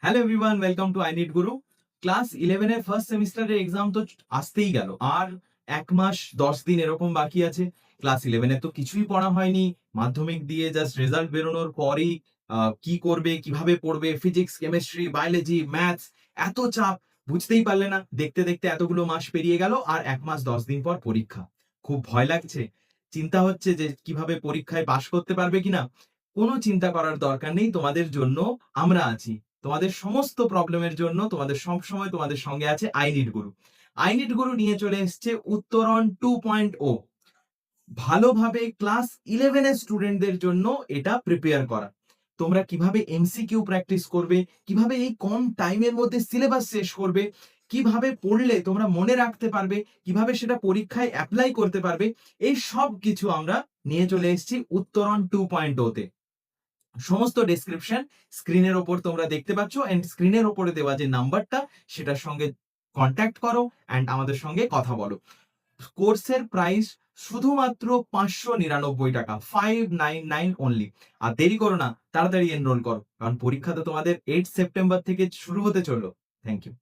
Hello everyone, welcome to I need Guru. Class 11 এর first সেমিস্টারের exam তো আসতেই গেল, আর 1 মাস 10 দিন এরকম বাকি আছে। ক্লাস 11 এ তো কিছুই পড়া হয়নি। মাধ্যমিক দিয়ে জাস্ট রেজাল্ট বেরোনোর পরেই কি করবে, কিভাবে পড়বে, ফিজিক্স, কেমিস্ট্রি, বায়োলজি, ম্যাথস, এত চাপ। বুঝতেই পারলে না, দেখতে দেখতে এতগুলো মাস পেরিয়ে গেল, আর 1 মাস 10 দিন পর পরীক্ষা। খুব ভয় লাগছে, চিন্তা হচ্ছে যে কিভাবে পরীক্ষায় পাশ করতে পারবে কিনা। কোনো চিন্তা করার দরকার নেই, তোমাদের জন্য আমরা আছি। তোমাদের সমস্ত প্রবলেমের জন্য তোমাদের সব সময় তোমাদের সঙ্গে আছে I need Guru. I need গুরু নিয়ে চলে এসেছে উত্তরণ 2.0। ভালোভাবে ক্লাস 11 এর স্টুডেন্টদের জন্য এটা প্রিপেয়ার করা। তোমরা কিভাবে এমসিকিউ প্র্যাকটিস করবে, কিভাবে এই কম টাইমের মধ্যে সিলেবাস শেষ করবে, কিভাবে পড়লে তোমরা মনে রাখতে পারবে, কিভাবে সেটা পরীক্ষায় অ্যাপ্লাই করতে পারবে, এই সব কিছু আমরা নিয়ে চলে এসেছি উত্তরণ 2.0 তে। সমস্ত ডেসক্রিপশন স্ক্রিনের ওপর তোমরা দেখতে পাচ্ছ, এন্ড স্ক্রিনের ওপরে দেওয়া যে নাম্বারটা, সেটার সঙ্গে কন্ট্যাক্ট করো এন্ড আমাদের সঙ্গে কথা বলো। কোর্সের প্রাইস শুধুমাত্র 599 টাকা, 599 অনলি। আর দেরি করো না, তাড়াতাড়ি এনরোল করো, কারণ পরীক্ষা তো তোমাদের 8 সেপ্টেম্বর থেকে শুরু হতে চললো। Thank you.